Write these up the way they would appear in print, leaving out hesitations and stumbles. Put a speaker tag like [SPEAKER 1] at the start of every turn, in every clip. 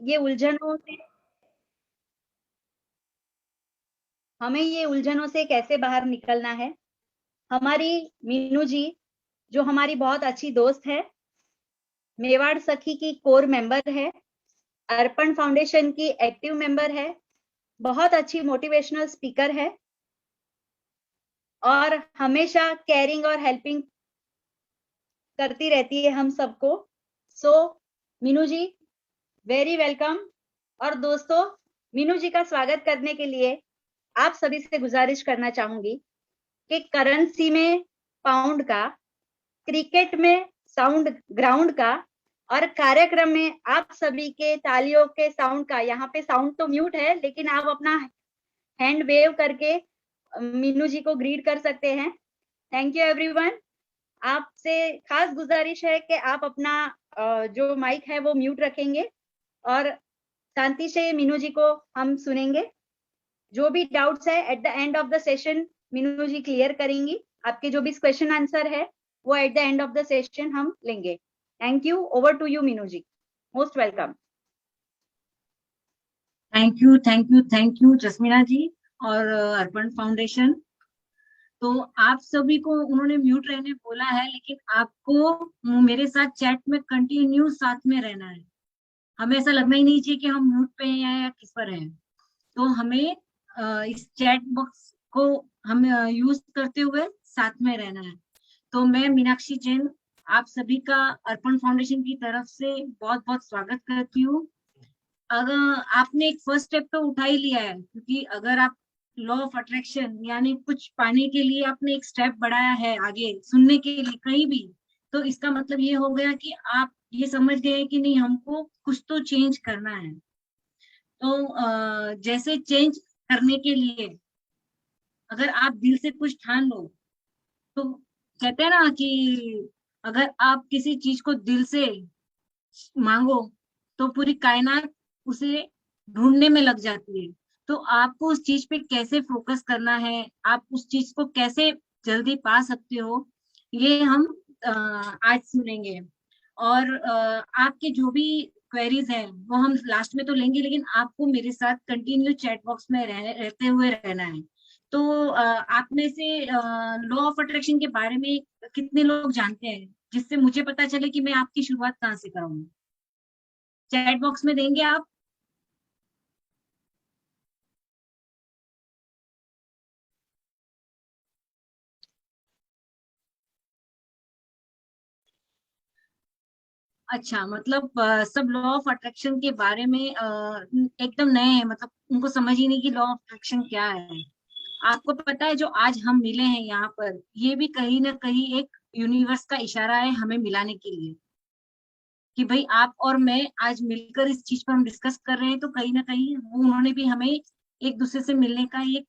[SPEAKER 1] ये उलझनों से हमें ये उलझनों से कैसे बाहर निकलना है। हमारी मीनू जी, जो हमारी बहुत अच्छी दोस्त है, मेवाड़ सखी की कोर मेंबर है, अर्पण फाउंडेशन की एक्टिव मेंबर है, बहुत अच्छी मोटिवेशनल स्पीकर है और हमेशा केयरिंग और हेल्पिंग करती रहती है हम सबको। सो मीनू जी, वेरी वेलकम। और दोस्तों, मीनू जी का स्वागत करने के लिए आप सभी से गुजारिश करना चाहूंगी कि करेंसी में पाउंड का, क्रिकेट में साउंड ग्राउंड का और कार्यक्रम में आप सभी के तालियों के साउंड का। यहाँ पे साउंड तो म्यूट है, लेकिन आप अपना हैंड वेव करके मीनू जी को ग्रीट कर सकते हैं। Thank you everyone. आपसे खास गुजारिश है कि आप अपना जो माइक है वो म्यूट रखेंगे और शांति से मीनू जी को हम सुनेंगे। जो भी डाउट्स है at the end of the session Meenu ji clear करेंगी। आपके जो भी क्वेश्चन आंसर है वो at the end of the session हम लेंगे। Thank you. Over to you Meenu ji. Most welcome.
[SPEAKER 2] Thank you, thank you, thank you Jasmina ji और अर्पण फाउंडेशन। तो आप सभी को उन्होंने म्यूट रहने बोला है, लेकिन आपको मेरे साथ चैट में कंटिन्यू साथ में रहना है। हमें ऐसा लगना ही नहीं चाहिए कि हम म्यूट पे हैं या किस पर हैं। तो हमें इस चैट बॉक्स को हम यूज करते हुए साथ में रहना है। तो मैं मीनाक्षी जैन आप सभी का अर्पण फाउंडेशन की तरफ से बहुत बहुत स्वागत करती हूँ। अगर आपने एक फर्स्ट स्टेप तो उठा ही लिया है, क्योंकि अगर आप लॉ ऑफ अट्रैक्शन यानी कुछ पाने के लिए आपने एक स्टेप बढ़ाया है आगे सुनने के लिए कहीं भी, तो इसका मतलब ये हो गया कि आप ये समझ गए कि नहीं, हमको कुछ तो चेंज करना है। तो जैसे चेंज करने के लिए अगर आप दिल से कुछ ठान लो, तो कहते हैं ना कि अगर आप किसी चीज को दिल से मांगो तो पूरी कायनात उसे ढूंढने में लग जाती है। तो आपको उस चीज पे कैसे फोकस करना है, आप उस चीज को कैसे जल्दी पा सकते हो, ये हम आज सुनेंगे। और आपके जो भी क्वेरीज हैं वो हम लास्ट में तो लेंगे, लेकिन आपको मेरे साथ कंटिन्यू चैट बॉक्स में रहते हुए रहना है। तो आप में से लॉ ऑफ अट्रैक्शन के बारे में कितने लोग जानते हैं, जिससे मुझे पता चले कि मैं आपकी शुरुआत कहाँ से कराऊंगी। चैट बॉक्स में देंगे आप। अच्छा, मतलब सब लॉ ऑफ अट्रैक्शन के बारे में एकदम नए हैं, मतलब उनको समझ ही नहीं कि लॉ ऑफ अट्रैक्शन क्या है। आपको पता है जो आज हम मिले हैं यहाँ पर, ये भी कहीं ना कहीं एक यूनिवर्स का इशारा है हमें मिलाने के लिए, कि भाई आप और मैं आज मिलकर इस चीज पर हम डिस्कस कर रहे हैं। तो कहीं ना कहीं वो उन्होंने भी हमें एक दूसरे से मिलने का एक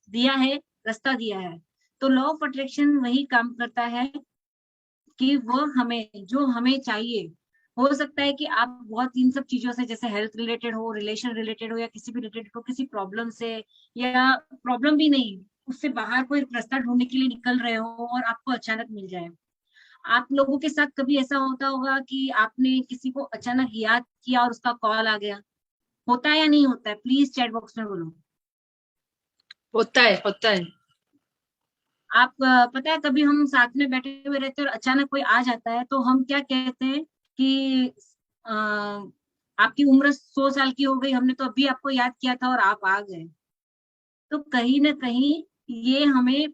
[SPEAKER 2] दिया है, रास्ता दिया है। तो लॉ ऑफ अट्रैक्शन वही काम करता है कि वो हमें जो हमें चाहिए, हो सकता है कि आप बहुत इन सब चीजों से, जैसे हेल्थ रिलेटेड हो, रिलेशन रिलेटेड हो, या किसी भी रिलेटेड हो, किसी प्रॉब्लम से, या प्रॉब्लम भी नहीं, उससे बाहर कोई रास्ता ढूंढने के लिए निकल रहे हो और आपको अचानक मिल जाए। आप लोगों के साथ कभी ऐसा होता होगा कि आपने किसी को अचानक याद किया और उसका कॉल आ गया। होता है या नहीं होता है? प्लीज चैट बॉक्स में बोलो।
[SPEAKER 3] होता है, होता है।
[SPEAKER 2] आप पता है कभी हम साथ में बैठे हुए रहते हैं और अचानक कोई आ जाता है, तो हम क्या कहते हैं कि अ, आपकी उम्र 100 साल की हो गई, हमने तो अभी आपको याद किया था और आप आ गए। तो कहीं ना कहीं ये हमें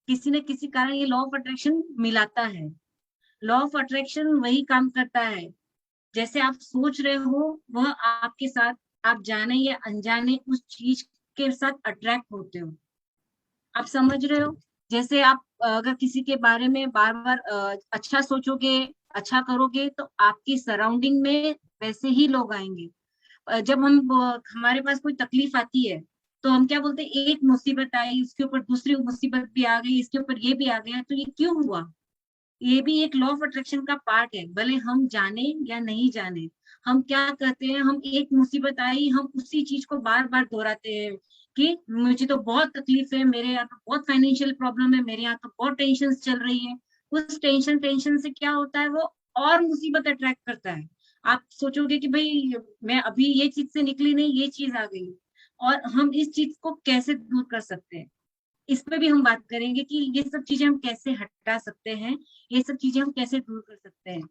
[SPEAKER 2] किसी न किसी कारण ये लॉ ऑफ अट्रैक्शन मिलाता है। लॉ ऑफ अट्रैक्शन वही काम करता है, जैसे आप सोच रहे हो वह आपके साथ, आप जाने या अनजाने उस चीज के साथ अट्रैक्ट होते हो। आप समझ रहे हो? जैसे आप अगर किसी के बारे में बार बार अच्छा सोचोगे, अच्छा करोगे, तो आपकी सराउंडिंग में वैसे ही लोग आएंगे। जब हमारे पास कोई तकलीफ आती है, तो हम क्या बोलते हैं, एक मुसीबत आई उसके ऊपर दूसरी मुसीबत भी आ गई, इसके ऊपर ये भी आ गया, तो ये क्यों हुआ? ये भी एक लॉ ऑफ अट्रैक्शन का पार्ट है, भले हम जाने या नहीं जाने। हम क्या करते हैं, हम एक मुसीबत आई, हम उसी चीज को बार बार दोहराते हैं कि मुझे तो बहुत तकलीफ है, मेरे यहाँ तो बहुत फाइनेंशियल प्रॉब्लम है, मेरे यहाँ तो बहुत टेंशन चल रही है। उस टेंशन टेंशन से क्या होता है, वो और मुसीबत अट्रैक्ट करता है। आप सोचोगे कि भाई मैं अभी ये चीज से निकली नहीं, ये चीज आ गई, और हम इस चीज को कैसे दूर कर सकते हैं, इस पे भी हम बात करेंगे कि ये सब चीजें हम कैसे हटा सकते हैं, ये सब चीजें हम कैसे दूर कर सकते हैं।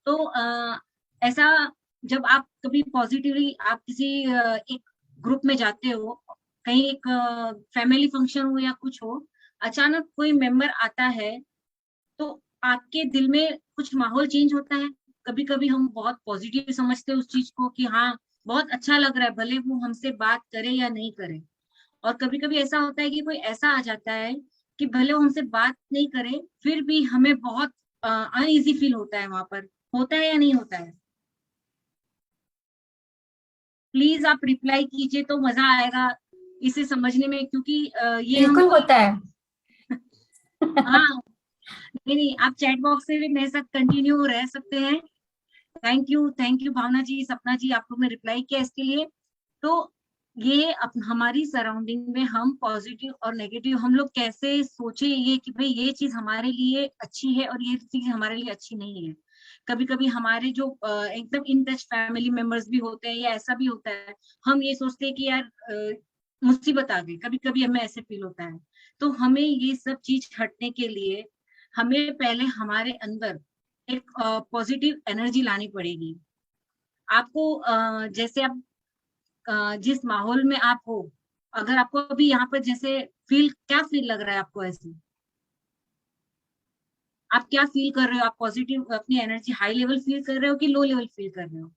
[SPEAKER 2] तो ऐसा, जब आप कभी पॉजिटिवली आप किसी एक ग्रुप में जाते हो, कहीं एक फैमिली फंक्शन हो या कुछ हो, अचानक कोई मेंबर आता है, तो आपके दिल में कुछ माहौल चेंज होता है। कभी कभी हम बहुत पॉजिटिव समझते हैं उस चीज को कि हाँ बहुत अच्छा लग रहा है, भले वो हमसे बात करे या नहीं करे। और कभी कभी ऐसा होता है कि कोई ऐसा आ जाता है कि भले वो हमसे बात नहीं करे, फिर भी हमें बहुत अनईजी फील होता है वहां पर। होता है या नहीं होता है? प्लीज आप रिप्लाई कीजिए तो मजा आएगा इसे समझने में, क्योंकि ये हम
[SPEAKER 4] बिल्कुल होता है।
[SPEAKER 2] हाँ, नहीं नहीं, आप चैट बॉक्स से भी मेरे साथ कंटिन्यू रह सकते हैं। थैंक यू भावना जी, सपना जी, आप लोग ने रिप्लाई किया इसके लिए। तो ये हमारी सराउंडिंग में हम पॉजिटिव और नेगेटिव हम लोग कैसे सोचे ये कि भाई ये चीज हमारे लिए अच्छी है और ये चीज हमारे लिए अच्छी नहीं है। कभी कभी हमारे जो एकदम इन टच फैमिली मेंबर्स भी होते हैं, या ऐसा भी होता है हम ये सोचते हैं कि यार मुसीबत आ गई, कभी कभी हमें ऐसे फील होता है। तो हमें ये सब चीज हटने के लिए हमें पहले हमारे अंदर एक पॉजिटिव एनर्जी लानी पड़ेगी। आपको जैसे आप जिस माहौल में आप हो, अगर आपको अभी यहाँ पर जैसे क्या फील लग रहा है आपको ऐसे, आप क्या फील कर रहे हो? आप पॉजिटिव अपनी एनर्जी हाई लेवल फील कर रहे हो कि लो लेवल फील कर रहे हो?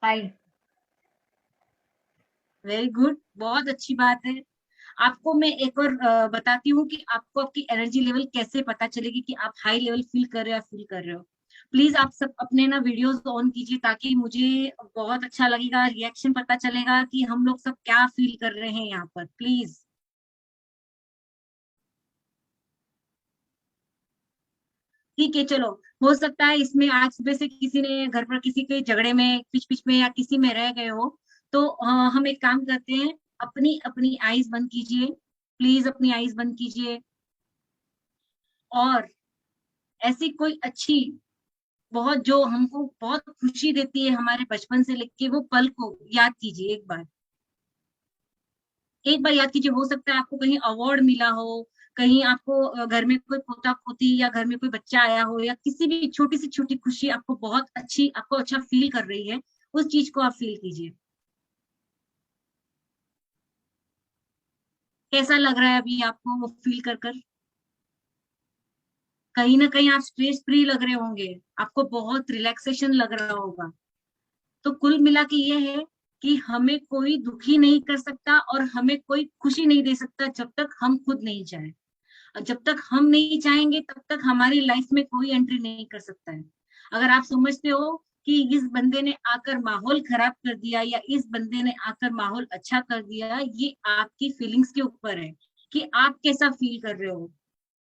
[SPEAKER 4] हाय।
[SPEAKER 2] वेरी गुड, बहुत अच्छी बात है। आपको मैं एक और बताती हूँ कि आपको आपकी एनर्जी लेवल कैसे पता चलेगी कि आप हाई लेवल फील कर रहे हो या फील कर रहे हो। प्लीज आप सब अपने ना वीडियोस ऑन कीजिए, ताकि मुझे बहुत अच्छा लगेगा, रिएक्शन पता चलेगा कि हम लोग सब क्या फील कर रहे हैं यहाँ पर। प्लीज, ठीक है चलो। हो सकता है इसमें आज सुबह से किसी ने घर पर किसी के झगड़े में, पिच पिच में या किसी में रह गए हो, तो हम एक काम करते हैं, अपनी अपनी आईज बंद कीजिए। प्लीज अपनी आईज बंद कीजिए, और ऐसी कोई अच्छी, बहुत जो हमको बहुत खुशी देती है हमारे बचपन से लेके वो पल को याद कीजिए एक बार। एक बार याद कीजिए, हो सकता है आपको कहीं अवार्ड मिला हो, कहीं आपको घर में कोई पोता पोती या घर में कोई बच्चा आया हो, या किसी भी छोटी से छोटी खुशी आपको बहुत अच्छी, आपको अच्छा फील कर रही है, उस चीज को आप फील कीजिए। कैसा लग रहा है अभी आपको वो फील कर कर? कहीं ना कहीं आप स्ट्रेस फ्री लग रहे होंगे, आपको बहुत रिलैक्सेशन लग रहा होगा। तो कुल मिला के ये है कि हमें कोई दुखी नहीं कर सकता और हमें कोई खुशी नहीं दे सकता जब तक हम खुद नहीं चाहे। और जब तक हम नहीं चाहेंगे तब तक हमारी लाइफ में कोई एंट्री नहीं कर सकता है। अगर आप समझते हो कि इस बंदे ने आकर माहौल खराब कर दिया या इस बंदे ने आकर माहौल अच्छा कर दिया, ये आपकी फीलिंग्स के ऊपर है कि आप कैसा फील कर रहे हो।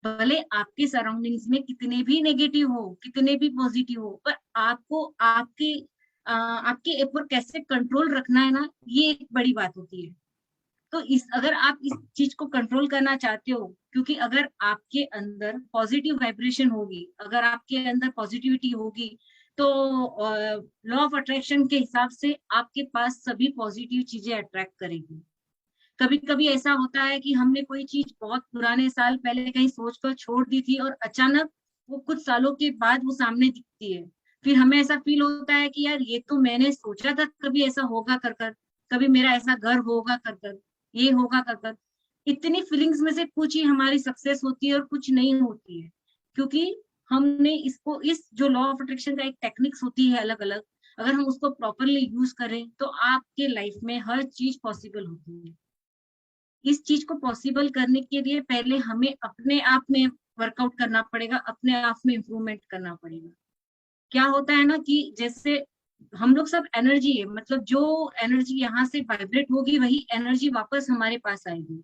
[SPEAKER 2] भले आपके सराउंडिंग्स में कितने भी नेगेटिव हो, कितने भी पॉजिटिव हो, पर आपको आपके ऊपर कैसे कंट्रोल रखना है ना, ये एक बड़ी बात होती है। तो अगर आप इस चीज को कंट्रोल करना चाहते हो, क्योंकि अगर आपके अंदर पॉजिटिव वाइब्रेशन होगी, अगर आपके अंदर पॉजिटिविटी होगी, तो लॉ ऑफ अट्रैक्शन के हिसाब से आपके पास सभी पॉजिटिव चीजें अट्रैक्ट करेगी। कभी कभी ऐसा होता है कि हमने कोई चीज बहुत पुराने साल पहले कहीं सोच कर छोड़ दी थी, और अचानक वो कुछ सालों के बाद वो सामने दिखती है। फिर हमें ऐसा फील होता है कि यार ये तो मैंने सोचा था कभी ऐसा होगा कर कर, कभी मेरा ऐसा घर होगा कर कर, ये होगा कर कर। इतनी फीलिंग्स में से कुछ ही हमारी सक्सेस होती है और कुछ नहीं होती है, क्योंकि हमने इसको, इस जो लॉ ऑफ अट्रैक्शन का एक टेक्निक्स होती है अलग अलग, अगर हम उसको प्रॉपरली यूज करें तो आपके लाइफ में हर चीज पॉसिबल होती है। इस चीज को पॉसिबल करने के लिए पहले हमें अपने आप में वर्कआउट करना पड़ेगा, अपने आप में इम्प्रूवमेंट करना पड़ेगा। क्या होता है ना कि जैसे हम लोग सब एनर्जी है, मतलब जो एनर्जी यहाँ से वाइब्रेट होगी वही एनर्जी वापस हमारे पास आएगी।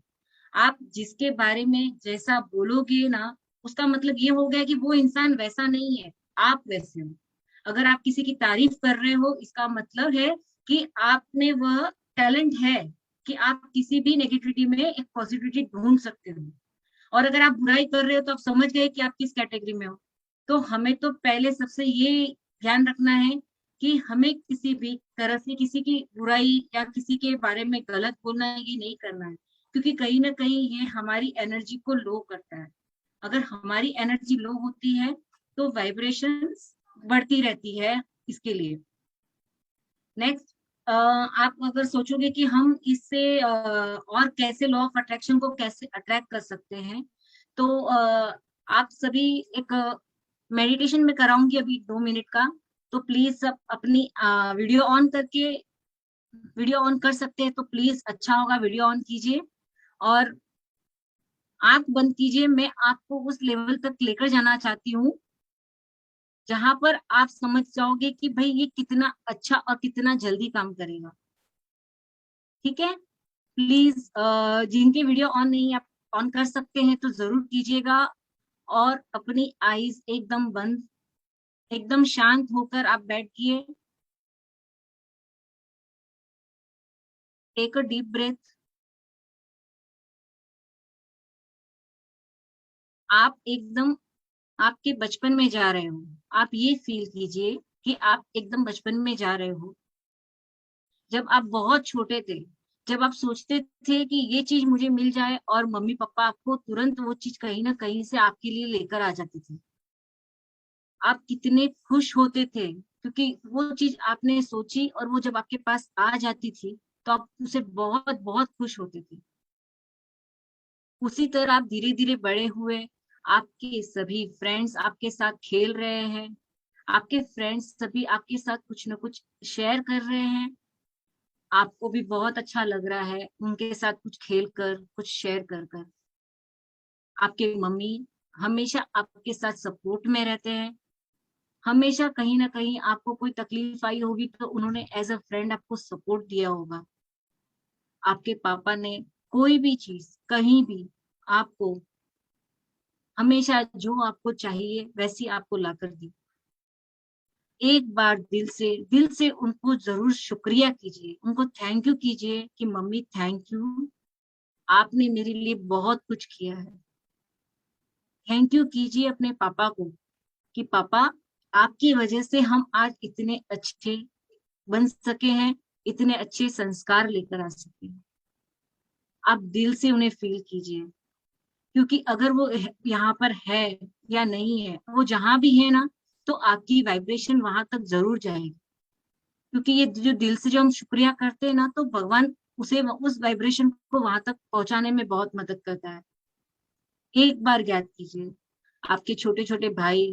[SPEAKER 2] आप जिसके बारे में जैसा बोलोगे ना, उसका मतलब ये हो गया कि वो इंसान वैसा नहीं है, आप वैसे हो। अगर आप किसी की तारीफ कर रहे हो, इसका मतलब है कि आप में वह टैलेंट है कि आप किसी भी नेगेटिविटी में एक पॉजिटिविटी ढूंढ सकते हो। और अगर आप बुराई कर रहे हो तो आप समझ गए कि आप किस कैटेगरी में हो। तो हमें तो पहले सबसे ये ध्यान रखना है कि हमें किसी भी तरह से किसी की बुराई या किसी के बारे में गलत बोलना ये नहीं करना है, क्योंकि कहीं ना कहीं ये हमारी एनर्जी को लो करता है। अगर हमारी एनर्जी लो होती है तो वाइब्रेशंस बढ़ती रहती है। इसके लिए नेक्स्ट, आप अगर सोचोगे कि हम इससे और कैसे लॉ ऑफ अट्रैक्शन को कैसे अट्रैक्ट कर सकते हैं, तो आप सभी एक मेडिटेशन में कराऊंगी अभी 2 मिनट का। तो प्लीज सब अपनी वीडियो ऑन करके, वीडियो ऑन कर सकते हैं तो प्लीज अच्छा होगा, वीडियो ऑन कीजिए और आंख बंद कीजिए। मैं आपको उस लेवल तक लेकर जाना चाहती हूँ जहां पर आप समझ जाओगे कि भाई ये कितना अच्छा और कितना जल्दी काम करेगा। ठीक है, प्लीज जिनके वीडियो ऑन नहीं आप ऑन कर सकते हैं तो जरूर कीजिएगा और अपनी आईज एकदम बंद, एकदम शांत होकर आप बैठिए। Take a deep breath. आप एकदम आपके बचपन में जा रहे हो। आप ये फील कीजिए कि आप एकदम बचपन में जा रहे हो, जब आप बहुत छोटे थे, जब आप सोचते थे कि ये चीज मुझे मिल जाए और मम्मी पापा आपको तुरंत वो चीज कहीं ना कहीं से आपके लिए लेकर आ जाती थी। आप कितने खुश होते थे क्योंकि वो चीज आपने सोची और वो जब आपके पास आ जाती थी तो आप उसे बहुत बहुत खुश होते थे। उसी तरह आप धीरे धीरे बड़े हुए, आपके सभी फ्रेंड्स आपके साथ खेल रहे हैं, आपके फ्रेंड्स सभी आपके साथ कुछ ना कुछ शेयर कर रहे हैं, आपको भी बहुत अच्छा लग रहा है उनके साथ कुछ खेल कर कुछ शेयर कर कर। आपके मम्मी हमेशा आपके साथ सपोर्ट में रहते हैं। हमेशा कहीं ना कहीं आपको कोई तकलीफ आई होगी तो उन्होंने एज अ फ्रेंड आपको सपोर्ट दिया होगा। आपके पापा ने कोई भी चीज कहीं भी आपको हमेशा जो आपको चाहिए वैसी आपको लाकर दी। एक बार दिल से उनको जरूर शुक्रिया कीजिए, उनको थैंक यू कीजिए कि मम्मी थैंक यू, आपने मेरे लिए बहुत कुछ किया है। थैंक यू कीजिए अपने पापा को कि पापा आपकी वजह से हम आज इतने अच्छे बन सके हैं, इतने अच्छे संस्कार लेकर आ सके हैं। आप दिल से उन्हें फील कीजिए, क्योंकि अगर वो यहाँ पर है या नहीं है, वो जहां भी है ना, तो आपकी वाइब्रेशन वहां तक जरूर जाएगी। क्योंकि ये जो दिल से जो हम शुक्रिया करते हैं ना, तो भगवान उसे उस वाइब्रेशन को वहां तक पहुंचाने में बहुत मदद करता है। एक बार याद कीजिए आपके छोटे छोटे भाई,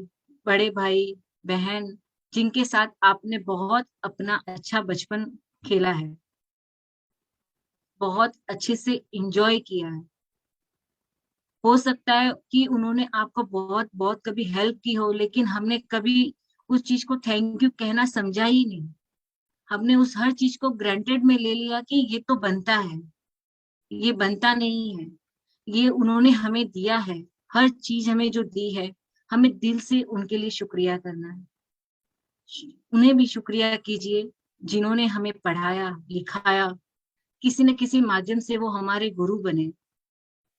[SPEAKER 2] बड़े भाई, बहन, जिनके साथ आपने बहुत अपना अच्छा बचपन खेला है, बहुत अच्छे से एंजॉय किया है। हो सकता है कि उन्होंने आपको बहुत बहुत कभी हेल्प की हो, लेकिन हमने कभी उस चीज को थैंक यू कहना समझा ही नहीं। हमने उस हर चीज को ग्रांटेड में ले लिया कि ये तो बनता है, ये बनता नहीं है। ये उन्होंने हमें दिया है, हर चीज हमें जो दी है, हमें दिल से उनके लिए शुक्रिया करना है। उन्हें भी शुक्रिया कीजिए जिन्होंने हमें पढ़ाया लिखाया, किसी न किसी माध्यम से वो हमारे गुरु बने।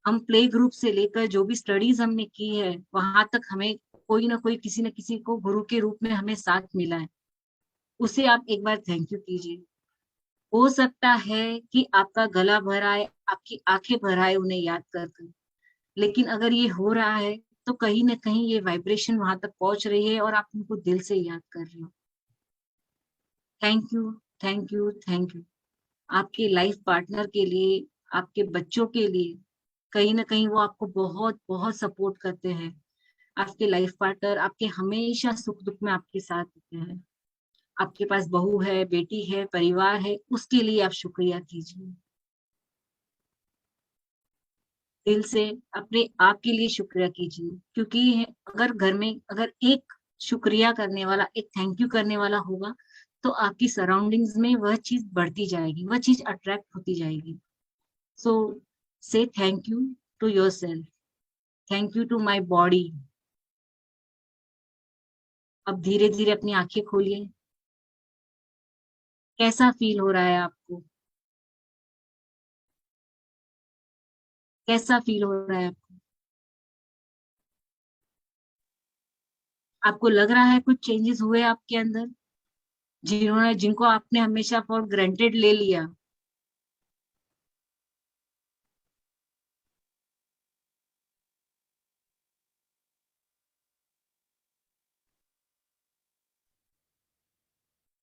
[SPEAKER 2] हम प्ले ग्रुप से लेकर जो भी स्टडीज हमने की है वहां तक हमें कोई ना कोई किसी न किसी को गुरु के रूप में हमें साथ मिला है। उसे आप एक बार थैंक यू कीजिए। हो सकता है कि आपका गला भर आए, आपकी आंखें भर आए उन्हें याद कर कर, लेकिन अगर ये हो रहा है तो कहीं ना कहीं ये वाइब्रेशन वहां तक पहुंच रही है और आप उनको दिल से याद कर रहे हो। Thank you, thank you, thank you. आपके लाइफ पार्टनर के लिए, आपके बच्चों के लिए, कहीं ना कहीं वो आपको बहुत बहुत सपोर्ट करते हैं। आपके लाइफ पार्टनर आपके हमेशा सुख दुख में आपके साथ होते हैं। आपके पास बहू है, बेटी है, परिवार है, उसके लिए आप शुक्रिया कीजिए। दिल से अपने आप के लिए शुक्रिया कीजिए, क्योंकि अगर घर में अगर एक शुक्रिया करने वाला, एक थैंक यू करने वाला होगा, तो आपकी सराउंडिंग्स में वह चीज बढ़ती जाएगी, वह चीज अट्रैक्ट होती जाएगी। So say thank you to yourself, thank you to my body. अब धीरे धीरे अपनी आंखें खोलिए। कैसा फील हो रहा है आपको? कैसा फील हो रहा है आपको? आपको लग रहा है कुछ चेंजेस हुए आपके अंदर, जिनको आपने हमेशा फॉर ग्रांटेड ले लिया?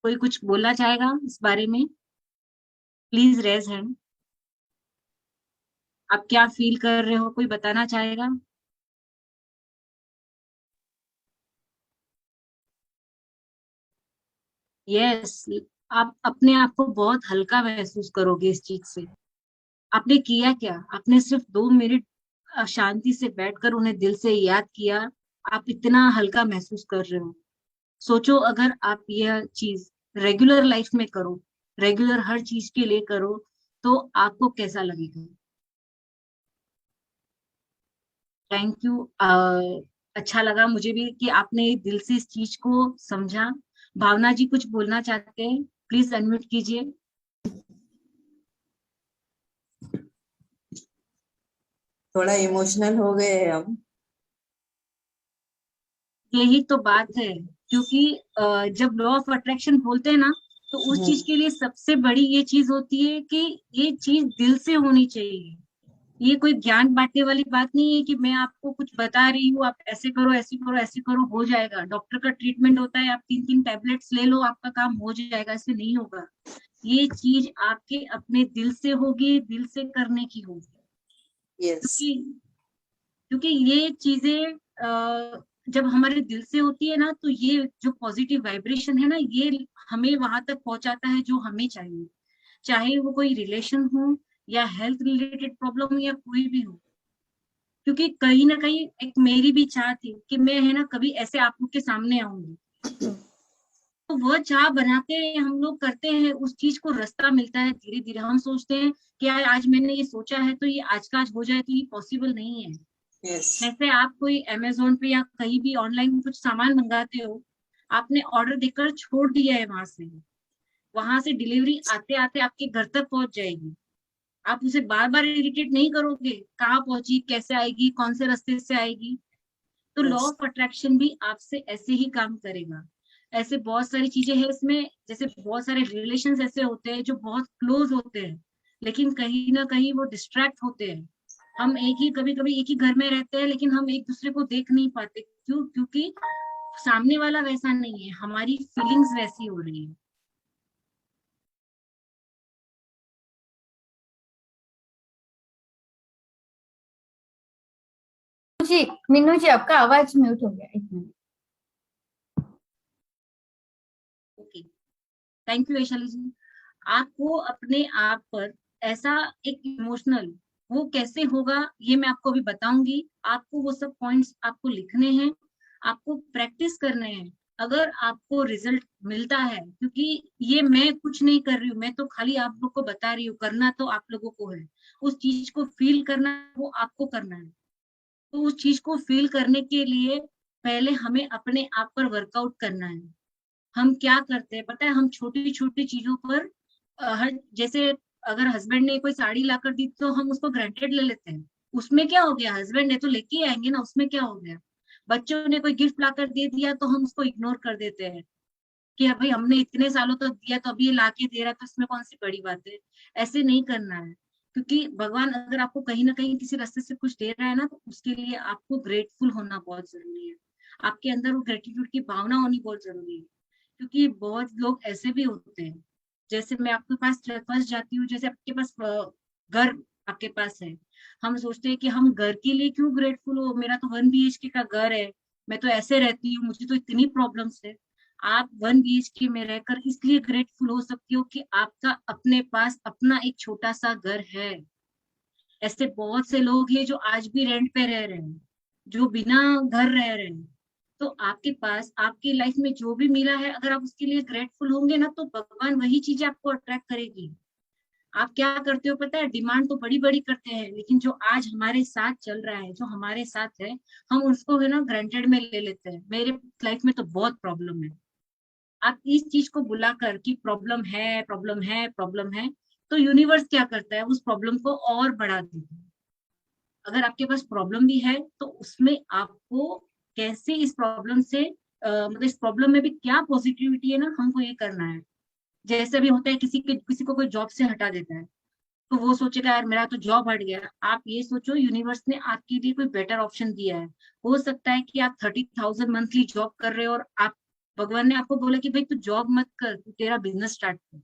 [SPEAKER 2] कोई कुछ बोलना चाहेगा इस बारे में? Please raise hand. आप क्या फील कर रहे हो, कोई बताना चाहेगा? यस, आप अपने आप को बहुत हल्का महसूस करोगे इस चीज से। आपने किया क्या? आपने सिर्फ 2 मिनट शांति से बैठकर उन्हें दिल से याद किया। आप इतना हल्का महसूस कर रहे हो। सोचो अगर आप यह चीज रेगुलर लाइफ में करो, रेगुलर हर चीज के लिए करो, तो आपको कैसा लगेगा? Thank you. अच्छा लगा मुझे भी कि आपने दिल से इस चीज को समझा। भावना जी कुछ बोलना चाहते हैं, प्लीज अनम्यूट कीजिए।
[SPEAKER 4] थोड़ा इमोशनल हो गए हम।
[SPEAKER 2] यही तो बात है, क्योंकि जब लॉ ऑफ अट्रैक्शन बोलते हैं ना, तो उस चीज के लिए सबसे बड़ी ये चीज होती है कि ये चीज दिल से होनी चाहिए। ये कोई ज्ञान बांटने वाली बात नहीं है कि मैं आपको कुछ बता रही हूँ, आप ऐसे करो ऐसे करो ऐसे करो हो जाएगा। डॉक्टर का ट्रीटमेंट होता है, आप 3 3 टैबलेट्स ले लो आपका काम हो जाएगा, ऐसे नहीं होगा। ये चीज आपके अपने दिल से होगी, दिल से करने की होगी।
[SPEAKER 4] यस।
[SPEAKER 2] क्योंकि ये चीजें जब हमारे दिल से होती है ना, तो ये जो पॉजिटिव वाइब्रेशन है ना, ये हमें वहां तक पहुंचाता है जो हमें चाहिए। चाहे वो कोई रिलेशन हो या हेल्थ रिलेटेड प्रॉब्लम हो या कोई भी हो। क्योंकि कहीं ना कहीं एक मेरी भी चाह थी कि मैं है ना कभी ऐसे आप लोग के सामने आऊंगी। तो वह चाह बनाते हैं, हम लोग करते हैं, उस चीज को रास्ता मिलता है धीरे धीरे। हम सोचते हैं कि यार आज मैंने ये सोचा है तो ये आज का आज हो जाए, तो ये पॉसिबल नहीं है।
[SPEAKER 4] यस।
[SPEAKER 2] जैसे आप कोई अमेजोन पे या कहीं भी ऑनलाइन कुछ सामान मंगाते हो, आपने ऑर्डर देकर छोड़ दिया है वहां से डिलीवरी आते आते आपके घर तक पहुंच जाएगी। आप उसे बार बार इरिटेट नहीं करोगे, कहाँ पहुंची, कैसे आएगी, कौन से रास्ते से आएगी। तो लॉ
[SPEAKER 4] यस।
[SPEAKER 2] ऑफ अट्रैक्शन भी आपसे ऐसे ही काम करेगा। ऐसे बहुत सारी चीजें हैं इसमें, जैसे बहुत सारे रिलेशंस ऐसे होते हैं जो बहुत क्लोज होते हैं, लेकिन कहीं ना कहीं वो डिस्ट्रैक्ट होते हैं। हम कभी कभी एक ही घर में रहते हैं, लेकिन हम एक दूसरे को देख नहीं पाते। क्यों? क्योंकि सामने वाला वैसा नहीं है, हमारी फीलिंग्स वैसी हो रही है।
[SPEAKER 5] जी मीनू जी, आपका आवाज म्यूट हो गया, 1 minute.
[SPEAKER 2] Okay, thank you Vaishali ji. आपको अपने आप पर ऐसा एक इमोशनल, वो कैसे होगा ये मैं आपको अभी बताऊंगी। आपको वो सब पॉइंट्स आपको लिखने हैं, आपको प्रैक्टिस करने हैं। अगर आपको रिजल्ट मिलता है, क्योंकि ये मैं कुछ नहीं कर रही हूँ, मैं तो खाली आप लोग को बता रही हूँ, करना तो आप लोगों को है। उस चीज को फील करना वो आपको करना है। तो उस चीज को फील करने के लिए पहले हमें अपने आप पर वर्कआउट करना है। हम क्या करते हैं पता है? हम छोटी छोटी चीजों पर हर जैसे अगर हस्बैंड ने कोई साड़ी लाकर दी तो हम उसको ग्रांटेड ले लेते हैं। उसमें क्या हो गया, हस्बैंड ने तो लेके आएंगे ना, उसमें क्या हो गया। बच्चों ने कोई गिफ्ट लाकर दे दिया तो हम उसको इग्नोर कर देते हैं कि भाई हमने इतने सालों तक दिया, तो अभी ये लाके दे रहा है तो इसमें कौन सी बड़ी बात है। ऐसे नहीं करना है। क्योंकि भगवान अगर आपको कहीं ना कहीं किसी रास्ते से कुछ दे रहा है ना, तो उसके लिए आपको ग्रेटफुल होना बहुत जरूरी है। आपके अंदर वो ग्रेटिट्यूड की भावना होनी बहुत जरूरी है। क्योंकि बहुत लोग ऐसे भी होते हैं, जैसे मैं आपके पास फंस जाती हूँ, जैसे आपके पास घर आपके पास है। हम सोचते हैं कि हम घर के लिए क्यों ग्रेटफुल हो, मेरा तो 1 BHK का घर है, मैं तो ऐसे रहती हूँ, मुझे तो इतनी प्रॉब्लम्स है। आप 1 BHK में रहकर इसलिए ग्रेटफुल हो सकती हो कि आपका अपने पास अपना एक छोटा सा घर है। ऐसे बहुत से लोग हैं जो आज भी रेंट पे रह रहे हैं, जो बिना घर रह रहे हैं। तो आपके पास आपकी लाइफ में जो भी मिला है, अगर आप उसके लिए ग्रेटफुल होंगे ना, तो भगवान वही चीजें आपको अट्रैक्ट करेगी। आप क्या करते हो पता है? डिमांड तो बड़ी बड़ी करते हैं, लेकिन जो आज हमारे साथ चल रहा है, जो हमारे साथ है, हम उसको है ना ग्रांटेड में ले लेते हैं। मेरे लाइफ में तो बहुत प्रॉब्लम है। आप इस चीज को बुलाकर कि प्रॉब्लम है प्रॉब्लम है प्रॉब्लम है, तो यूनिवर्स क्या करता है, उस प्रॉब्लम को और बढ़ा देता है। अगर आपके पास प्रॉब्लम भी है, तो उसमें आपको कैसे इस प्रॉब्लम से मतलब इस प्रॉब्लम में भी क्या पॉजिटिविटी है ना, हमको ये करना है। जैसे भी होता है किसी को कोई जॉब से हटा देता है, तो वो सोचेगा यार मेरा तो जॉब हट गया। आप ये सोचो यूनिवर्स ने आपके लिए कोई बेटर ऑप्शन दिया है। हो सकता है कि आप 30,000 मंथली जॉब कर रहे हो और आप, भगवान ने आपको बोला कि भाई तू जॉब मत कर, तू तेरा बिजनेस स्टार्ट कर।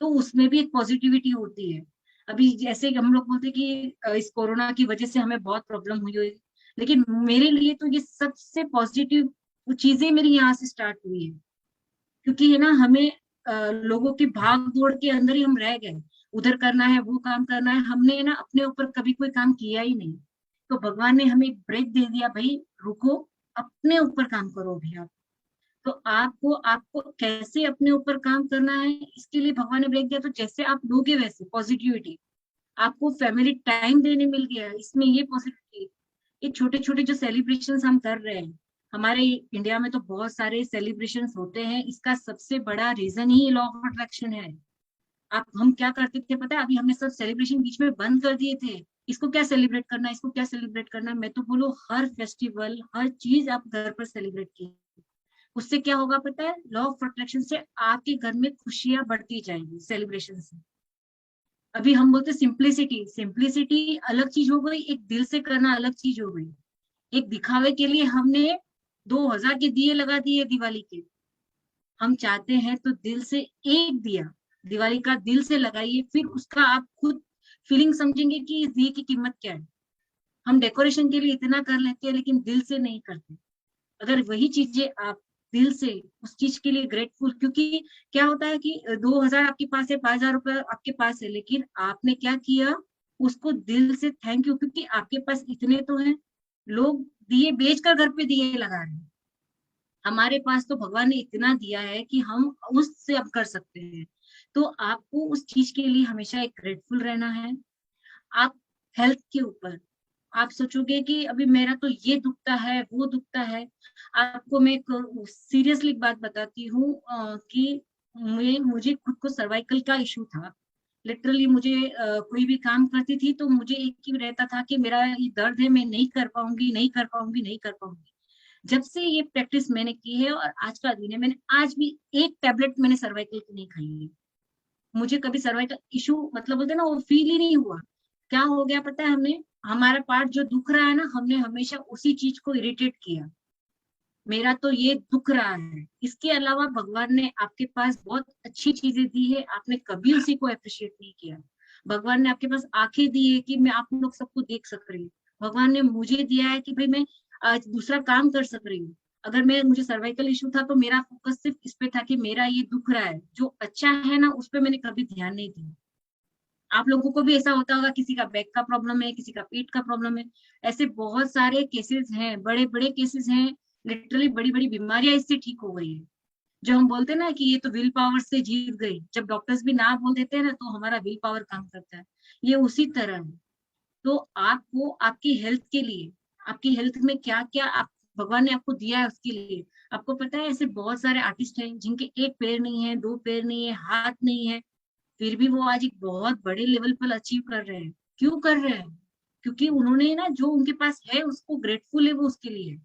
[SPEAKER 2] तो उसमें भी एक पॉजिटिविटी होती है। अभी जैसे हम लोग बोलते हैं कि इस कोरोना की वजह से हमें बहुत प्रॉब्लम हुई है, लेकिन मेरे लिए तो ये सबसे पॉजिटिव चीजें मेरी यहाँ से स्टार्ट हुई है। क्योंकि है ना, हमें लोगों की भाग दौड़ के अंदर ही हम रह गए। उधर करना है, वो काम करना है, हमने है ना अपने ऊपर कभी कोई काम किया ही नहीं। तो भगवान ने हमें एक ब्रेक दे दिया, भाई रुको, अपने ऊपर काम करो भी आप। तो आपको आपको कैसे अपने ऊपर काम करना है, इसके लिए भगवान ने ब्रेक दिया। तो जैसे आप लोगे वैसे पॉजिटिविटी, आपको फैमिली टाइम देने मिल गया, इसमें ये पॉजिटिविटी। ये छोटे छोटे जो सेलिब्रेशन हम कर रहे हैं, हमारे इंडिया में तो बहुत सारे सेलिब्रेशन होते हैं, इसका सबसे बड़ा रीजन ही लॉ ऑफ अट्रैक्शन है। आप, हम क्या करते थे पता है, अभी हमने सब सेलिब्रेशन बीच में बंद कर दिए थे। इसको क्या सेलिब्रेट करना है, इसको क्या सेलिब्रेट करना है, मैं तो बोलो हर फेस्टिवल हर चीज आप घर पर सेलिब्रेट कीजिए। उससे क्या होगा पता है, लॉ ऑफ अट्रैक्शन से आपके घर में खुशियां बढ़ती जाएंगी सेलिब्रेशन से। अभी हम बोलते सिंप्लिसिटी, सिंप्लिसिटी अलग चीज हो गई, एक दिल से करना अलग चीज हो गई। एक दिखावे के लिए हमने 2,000 के दिए लगा दिए दिवाली के। हम चाहते हैं तो दिल से एक दिया दिवाली का दिल से लगाइए, फिर उसका आप खुद फीलिंग समझेंगे कि इस दिए की कीमत क्या है। हम डेकोरेशन के लिए इतना कर लेते हैं लेकिन दिल से नहीं करते। अगर वही चीजें आप दिल से उस चीज के लिए ग्रेटफुल, क्योंकि क्या होता है कि 2,000 आपके पास है, 5,000 रुपए आपके पास है, लेकिन आपने क्या किया, उसको दिल से थैंक यू, क्योंकि आपके पास इतने तो हैं। लोग दिए बेचकर घर पे दिए लगा रहे हैं, हमारे पास तो भगवान ने इतना दिया है कि हम उससे अब कर सकते हैं। तो आपको उस चीज के लिए हमेशा एक ग्रेटफुल रहना है। आप हेल्थ के ऊपर आप सोचोगे कि अभी मेरा तो ये दुखता है वो दुखता है। आपको मैं एक सीरियसली बात बताती हूँ कि मुझे खुद को सर्वाइकल का इशू था। लिटरली मुझे कोई भी काम करती थी तो मुझे एक ही रहता था कि मेरा ये दर्द है, मैं नहीं कर पाऊंगी नहीं कर पाऊंगी नहीं कर पाऊंगी। जब से ये प्रैक्टिस मैंने की है और आज का दिन है, मैंने आज भी एक टैबलेट मैंने सर्वाइकल की नहीं खाई है। मुझे कभी सर्वाइकल इशू मतलब बोलते हैं ना, वो फील ही नहीं हुआ। क्या हो गया पता है, हमने हमारा पार्ट जो दुख रहा है ना, हमने हमेशा उसी चीज को इरिटेट किया। मेरा तो ये दुख रहा है, इसके अलावा भगवान ने आपके पास बहुत अच्छी चीजें दी है, आपने कभी उसी को अप्रिशिएट नहीं किया। भगवान ने आपके पास आंखें दी है कि मैं आप लोग सबको देख सक रही हूँ। भगवान ने मुझे दिया है कि भाई मैं आज दूसरा काम कर सक रही हूँ। अगर मैं मुझे सर्वाइकल इशू था तो मेरा फोकस सिर्फ इस पे था कि मेरा ये दुख रहा है, जो अच्छा है ना उस पर मैंने कभी ध्यान नहीं दिया। आप लोगों को भी ऐसा होता होगा, किसी का बैक का प्रॉब्लम है, किसी का पेट का प्रॉब्लम है। ऐसे बहुत सारे केसेस हैं, बड़े बड़े केसेस हैं। लिटरली बड़ी बड़ी बीमारियां इससे ठीक हो गई है। जो हम बोलते हैं ना कि ये तो विल पावर से जीत गई, जब डॉक्टर्स भी ना बोल देते हैं ना तो हमारा विल पावर काम करता है। ये उसी तरह है। तो आपको आपकी हेल्थ के लिए, आपकी हेल्थ में क्या क्या आप भगवान ने आपको दिया है उसके लिए। आपको पता है ऐसे बहुत सारे आर्टिस्ट हैं जिनके एक पैर नहीं है, दो पैर नहीं है, हाथ नहीं है, फिर भी वो आज एक बहुत बड़े लेवल पर अचीव कर रहे हैं। क्यों कर रहे हैं? क्योंकि उन्होंने ना जो उनके पास है उसको ग्रेटफुल है वो उसके लिए।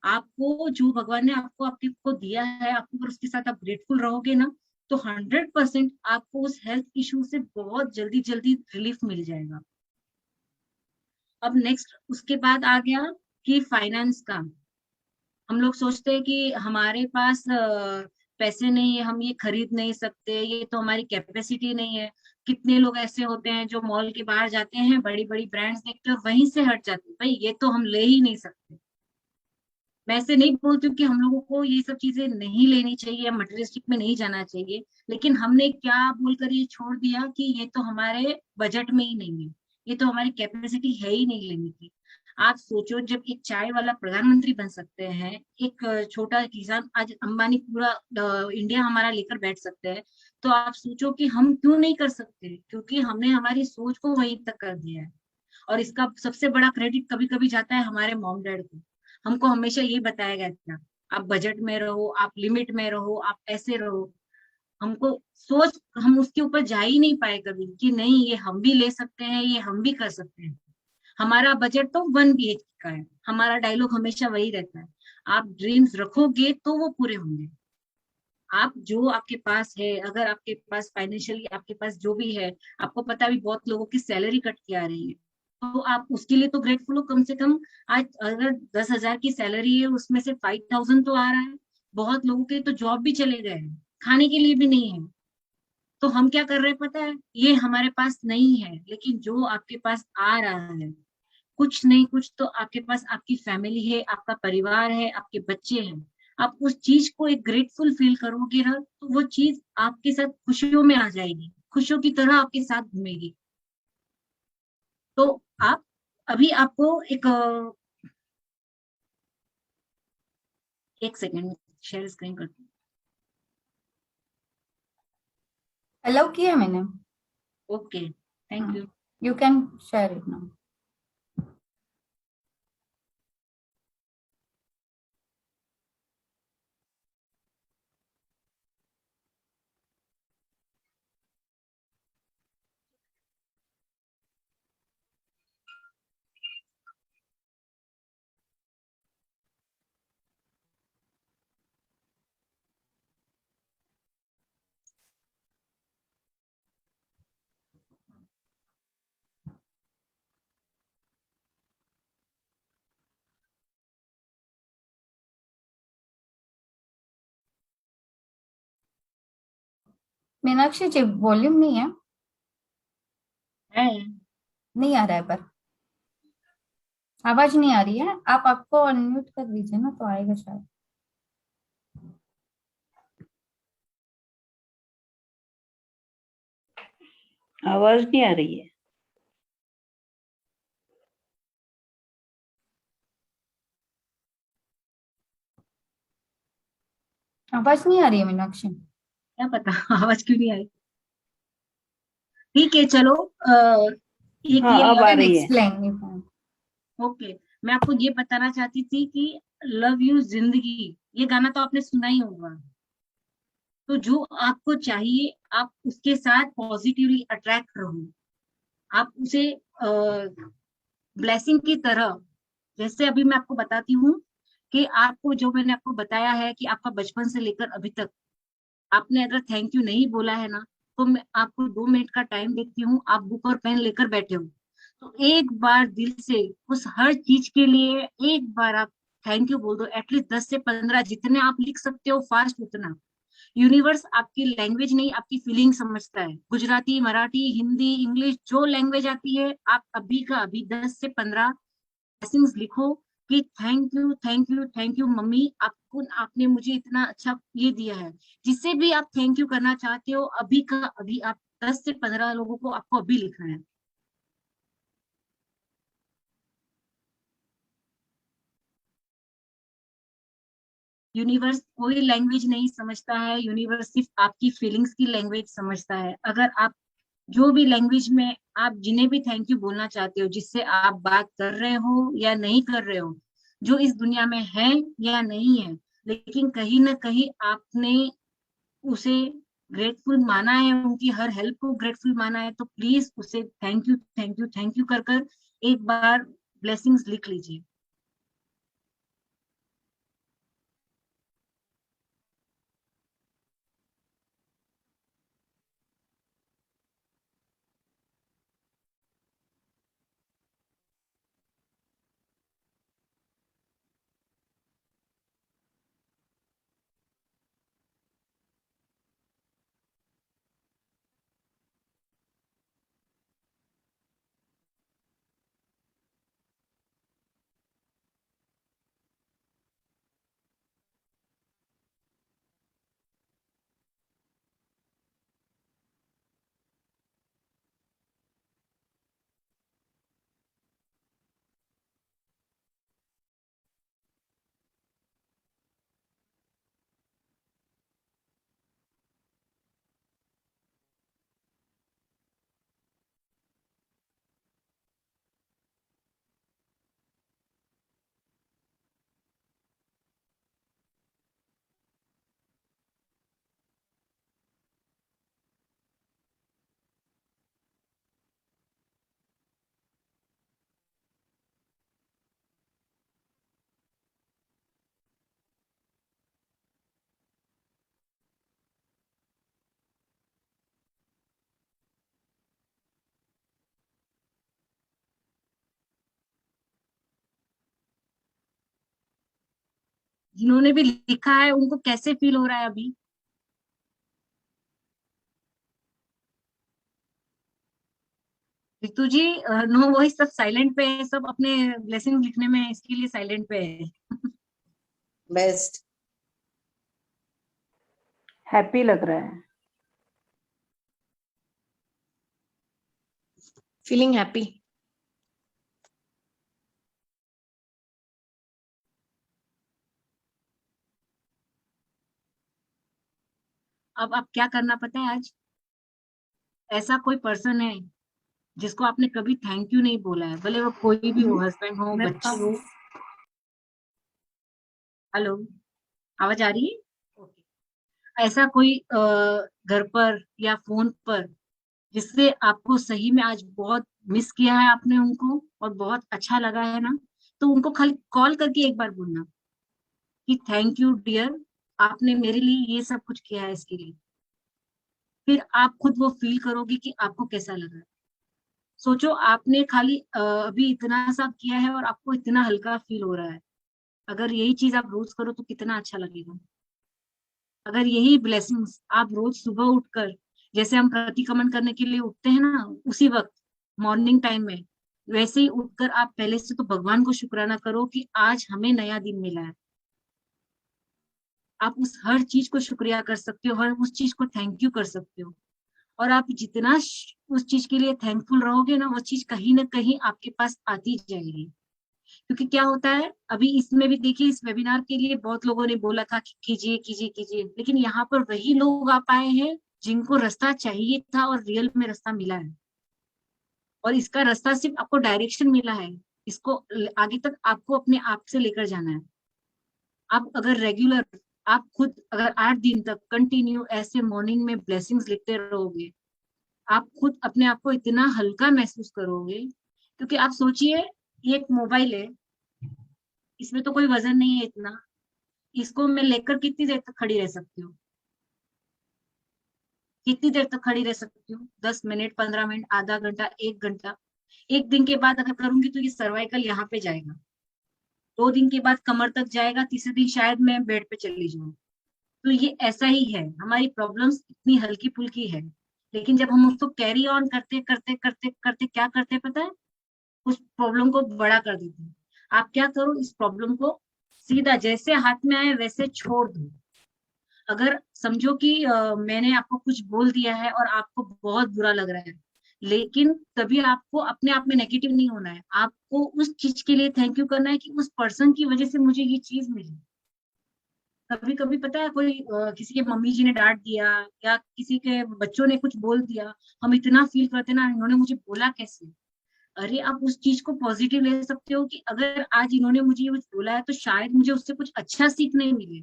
[SPEAKER 2] आपको जो भगवान ने आपको आपके को दिया है, आपको अगर उसके साथ आप ग्रेटफुल रहोगे ना, तो 100% आपको उस हेल्थ इशू से बहुत जल्दी जल्दी रिलीफ मिल जाएगा। अब नेक्स्ट उसके बाद आ गया कि फाइनेंस का। हम लोग सोचते हैं कि हमारे पास पैसे नहीं है, हम ये खरीद नहीं सकते, ये तो हमारी कैपेसिटी नहीं है। कितने लोग ऐसे होते हैं जो मॉल के बाहर जाते हैं, बड़ी बड़ी ब्रांड्स देखते हैं, वहीं से हट जाते हैं, भाई ये तो हम ले ही नहीं सकते। मैं ऐसे नहीं बोलती हूँ कि हम लोगों को ये सब चीजें नहीं लेनी चाहिए या मटेरियलिस्टिक में नहीं जाना चाहिए, लेकिन हमने क्या बोलकर ये छोड़ दिया कि ये तो हमारे बजट में ही नहीं है, ये तो हमारी कैपेसिटी है ही नहीं लेने की। आप सोचो, जब एक चाय वाला प्रधानमंत्री बन सकते हैं, एक छोटा किसान आज अंबानी पूरा इंडिया हमारा लेकर बैठ सकते हैं, तो आप सोचो कि हम क्यों नहीं कर सकते, क्योंकि हमने हमारी सोच को वहीं तक कर दिया है। और इसका सबसे बड़ा क्रेडिट कभी कभी जाता है हमारे मॉम डैड को। हमको हमेशा ये बताया गया था, आप बजट में रहो, आप लिमिट में रहो, आप ऐसे रहो। हमको सोच, हम उसके ऊपर जा ही नहीं पाए कभी कि नहीं ये हम भी ले सकते हैं, ये हम भी कर सकते हैं। हमारा बजट तो 1 BHK का है, हमारा डायलॉग हमेशा वही रहता है। आप ड्रीम्स रखोगे तो वो पूरे होंगे। आप जो आपके पास है, अगर आपके पास फाइनेंशियली आपके पास जो भी है, आपको पता है अभी बहुत लोगों की सैलरी कट के आ रही है, तो आप उसके लिए तो ग्रेटफुल हो। कम से कम आज अगर 10,000 की सैलरी है उसमें से 5,000 तो आ रहा है। बहुत लोगों के तो जॉब भी चले गए हैं, खाने के लिए भी नहीं है। तो हम क्या कर रहे हैं पता है, ये हमारे पास नहीं है, लेकिन जो आपके पास आ रहा है, कुछ नहीं कुछ तो आपके पास आपकी फैमिली है, आपका परिवार है, आपके बच्चे हैं। आप उस चीज को एक ग्रेटफुल फील करोगे ना, तो वो चीज आपके साथ खुशियों में आ जाएगी, खुशियों की तरह आपके साथ घूमेगी। तो आप अभी आपको एक सेकेंड शेयर स्क्रीन करती
[SPEAKER 5] अलाउ किया है मैंने।
[SPEAKER 2] हूँ। Okay, thank you.
[SPEAKER 5] You can share it now. Meenakshi ji volume नहीं है,
[SPEAKER 2] है
[SPEAKER 5] नहीं आ रहा है पर आवाज नहीं आ रही है। आप आपको अनम्यूट कर दीजिए ना तो आएगा शायद।
[SPEAKER 3] आवाज नहीं आ रही है।
[SPEAKER 5] आवाज नहीं आ रही है मीनाक्षी।
[SPEAKER 2] क्या पता आवाज क्यों नहीं आई। ठीक है चलो, एक
[SPEAKER 3] हाँ
[SPEAKER 2] ये
[SPEAKER 3] अब
[SPEAKER 2] लव।
[SPEAKER 3] आ
[SPEAKER 5] कैन
[SPEAKER 3] रही है।
[SPEAKER 5] Explain you.
[SPEAKER 2] ओके, मैं आपको ये बताना चाहती थी कि लव यू जिंदगी, ये गाना तो आपने सुना ही होगा। तो जो आपको चाहिए आप उसके साथ पॉजिटिवली अट्रैक्ट रहो। आप उसे ब्लेसिंग की तरह, जैसे अभी मैं आपको बताती हूँ कि आपको जो मैंने आपको बताया है कि आपका बचपन से लेकर अभी तक आपने अगर थैंक यू नहीं बोला है ना, तो मैं आपको 2 मिनट का टाइम देती हूँ, आप बुक और पेन लेकर बैठे हो, तो एक बार दिल से उस हर चीज के लिए एक बार आप थैंक यू बोल दो। एटलीस्ट 10 से 15, जितने आप लिख सकते हो फास्ट उतना। यूनिवर्स आपकी लैंग्वेज नहीं, आपकी फीलिंग समझता है। गुजराती, मराठी, हिंदी, इंग्लिश, जो लैंग्वेज आती है, आप अभी का अभी 10 से 15 ब्लेसिंग्स लिखो कि thank you thank you thank you mummy, आपको आपने मुझे इतना अच्छा ये दिया है। जिससे भी आप थैंक यू करना चाहते हो, अभी का अभी आप 10 से 15 लोगों को आपको अभी लिखना है। यूनिवर्स कोई लैंग्वेज नहीं समझता है, यूनिवर्स सिर्फ आपकी फीलिंग्स की लैंग्वेज समझता है। अगर आप जो भी लैंग्वेज में आप जिन्हें भी थैंक यू बोलना चाहते हो, जिससे आप बात कर रहे हो या नहीं कर रहे हो, जो इस दुनिया में है या नहीं है, लेकिन कहीं ना कहीं आपने उसे ग्रेटफुल माना है, उनकी हर हेल्प को ग्रेटफुल माना है, तो प्लीज उसे thank you thank you thank you कर कर एक बार ब्लेसिंग्स लिख लीजिए। जिन्होंने भी लिखा है उनको कैसे फील हो रहा है अभी? रितु जी, नो वॉइस, सब साइलेंट पे है, सब अपने ब्लेसिंग लिखने में इसके लिए साइलेंट पे है।
[SPEAKER 4] बेस्ट।
[SPEAKER 3] हैप्पी लग रहा है।
[SPEAKER 6] Feeling happy.
[SPEAKER 2] अब आप क्या करना पता है? आज ऐसा कोई पर्सन है जिसको आपने कभी थैंक यू नहीं बोला है, भले वो कोई भी हो, हस्बैंड हो, बच्चे हो। हेलो, आवाज आ रही है? ओके। ऐसा कोई घर पर या फोन पर जिससे आपको सही में आज बहुत मिस किया है आपने उनको और बहुत अच्छा लगा है ना, तो उनको खाली कॉल करके एक बार बोलना कि थैंक यू डियर, आपने मेरे लिए ये सब कुछ किया है, इसके लिए। फिर आप खुद वो फील करोगे कि आपको कैसा लगा है। सोचो, आपने खाली अभी इतना सा किया है और आपको इतना हल्का फील हो रहा है। अगर यही चीज आप रोज करो तो कितना अच्छा लगेगा। अगर यही ब्लेसिंग्स आप रोज सुबह उठकर, जैसे हम प्रतिक्रमण करने के लिए उठते हैं ना, उसी वक्त मॉर्निंग टाइम में, वैसे ही उठकर आप पहले से तो भगवान को शुक्राना करो कि आज हमें नया दिन मिला है। आप उस हर चीज को शुक्रिया कर सकते हो, हर उस चीज को थैंक यू कर सकते हो। और आप जितना उस चीज के लिए थैंकफुल रहोगे ना, वो चीज कहीं ना कहीं आपके पास आती जाएगी। क्योंकि क्या होता है, अभी इसमें भी देखिए, इस वेबिनार के लिए बहुत लोगों ने बोला था कि कीजिए कीजिए कीजिए, लेकिन यहाँ पर वही लोग आ पाए हैं जिनको रास्ता चाहिए था और रियल में रास्ता मिला है। और इसका रास्ता सिर्फ आपको डायरेक्शन मिला है, इसको आगे तक आपको अपने आप से लेकर जाना है। आप अगर रेगुलर, आप खुद अगर 8 दिन तक कंटिन्यू ऐसे मॉर्निंग में ब्लेसिंग्स लिखते रहोगे, आप खुद अपने आप को इतना हल्का महसूस करोगे। क्योंकि आप सोचिए, ये एक मोबाइल है, इसमें तो कोई वजन नहीं है इतना, इसको मैं लेकर कितनी देर तक खड़ी रह सकती हूँ? कितनी देर तक खड़ी रह सकती हूँ? 10 मिनट, 15 मिनट, आधा घंटा, 1 घंटा। एक दिन के बाद अगर करूंगी तो ये सर्वाइकल यहाँ पे जाएगा, 2 दिन के बाद कमर तक जाएगा, तीसरे दिन शायद मैं बेड पे चली जाऊँ। तो ये ऐसा ही है, हमारी प्रॉब्लम्स इतनी हल्की फुल्की है, लेकिन जब हम उसको कैरी ऑन करते करते करते करते क्या करते हैं पता है? उस प्रॉब्लम को बड़ा कर देते हैं। आप क्या करो, इस प्रॉब्लम को सीधा जैसे हाथ में आए वैसे छोड़ दो। अगर समझो कि मैंने आपको कुछ बोल दिया है और आपको बहुत बुरा लग रहा है, लेकिन तभी आपको अपने आप में नेगेटिव नहीं होना है, आपको उस चीज के लिए थैंक यू करना है कि उस पर्सन की वजह से मुझे ये चीज मिली। कभी कभी पता है, कोई किसी के मम्मी जी ने डांट दिया या किसी के बच्चों ने कुछ बोल दिया, हम इतना फील करते ना, इन्होंने मुझे बोला कैसे। अरे आप उस चीज को पॉजिटिव ले सकते हो कि अगर आज इन्होंने मुझे ये कुछ बोला है तो शायद मुझे उससे कुछ अच्छा सीखने मिले।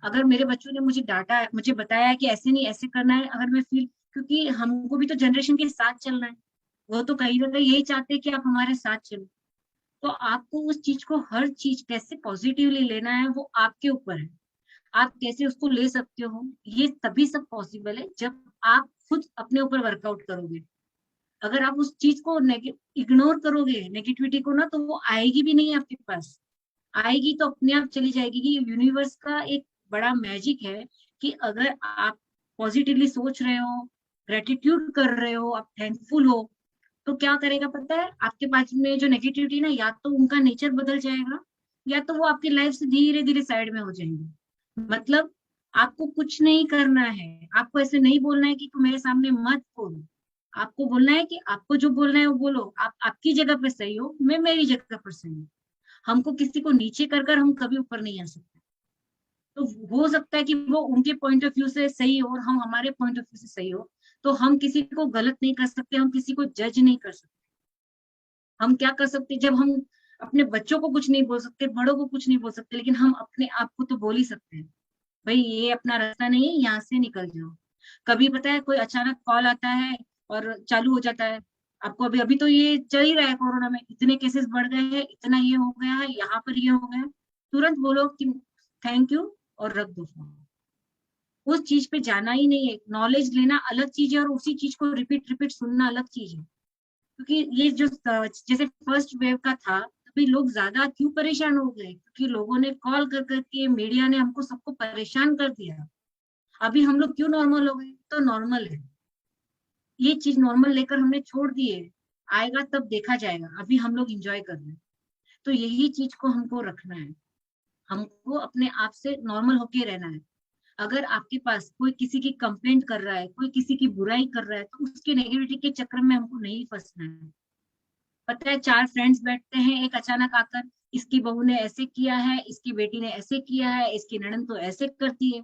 [SPEAKER 2] अगर मेरे बच्चों ने मुझे डांटा है, मुझे बताया है कि ऐसे नहीं ऐसे करना है, अगर मैं फील, क्योंकि हमको भी तो जनरेशन के साथ चलना है, वो तो कहीं ना कहीं यही चाहते हैं कि आप हमारे साथ चलो। तो आपको उस चीज को, हर चीज कैसे पॉजिटिवली लेना है वो आपके ऊपर है। आप कैसे उसको ले सकते हो, ये तभी सब पॉसिबल है जब आप खुद अपने ऊपर वर्कआउट करोगे। अगर आप उस चीज को इग्नोर करोगे, नेगेटिविटी को ना, तो वो आएगी भी नहीं आपके पास। आएगी तो अपने आप चली जाएगी। कि यूनिवर्स का एक बड़ा मैजिक है कि अगर आप पॉजिटिवली सोच रहे हो, ग्रेटिट्यूड कर रहे हो, आप थैंकफुल हो, तो क्या करेगा पता है? आपके पास में जो नेगेटिविटी ना, या तो उनका नेचर बदल जाएगा या तो वो आपकी लाइफ से धीरे धीरे साइड में हो जाएंगे। मतलब आपको कुछ नहीं करना है, आपको ऐसे नहीं बोलना है कि तुम मेरे सामने मत बोलो। आपको बोलना है कि आपको जो बोलना है वो बोलो, आप आपकी जगह पे सही हो, मैं मेरी जगह पर सही हूँ। हमको किसी को नीचे कर कर हम कभी ऊपर नहीं आ सकते। तो हो सकता है कि वो उनके पॉइंट ऑफ व्यू से सही हो और हम हमारे पॉइंट ऑफ व्यू से सही हो, तो हम किसी को गलत नहीं कर सकते, हम किसी को जज नहीं कर सकते। हम क्या कर सकते, जब हम अपने बच्चों को कुछ नहीं बोल सकते, बड़ों को कुछ नहीं बोल सकते, लेकिन हम अपने आप को तो बोल ही सकते हैं, भाई ये अपना रास्ता नहीं है, यहाँ से निकल जाओ। कभी पता है, कोई अचानक कॉल आता है और चालू हो जाता है आपको, अभी अभी तो ये चल ही रहा है, कोरोना में इतने केसेस बढ़ गए हैं, इतना ये हो गया है, यहाँ पर ये हो गया है, तुरंत बोलो कि थैंक यू और रख दो फोन। उस चीज पे जाना ही नहीं है। नॉलेज लेना अलग चीज है और उसी चीज को रिपीट रिपीट सुनना अलग चीज है। क्योंकि ये जो जैसे फर्स्ट वेव का था, अभी लोग ज्यादा क्यों परेशान हो गए? क्योंकि लोगों ने कॉल कर करके, मीडिया ने हमको सबको परेशान कर दिया। अभी हम लोग क्यों नॉर्मल हो गए? तो नॉर्मल है, ये चीज नॉर्मल लेकर हमने छोड़ दी है। आएगा तब देखा जाएगा, अभी हम लोग एंजॉय कर रहे हैं। तो यही चीज को हमको रखना है, हमको अपने आप से नॉर्मल होके रहना है। अगर आपके पास कोई किसी की कंप्लेंट कर रहा है, कोई किसी की बुराई कर रहा है, तो उसकी नेगेटिविटी के चक्कर में हमको नहीं फंसना है। पता है, 4 फ्रेंड्स बैठते हैं, एक अचानक आकर इसकी बहू ने ऐसे किया है, इसकी बेटी ने ऐसे किया है, इसकी ननद तो ऐसे करती है,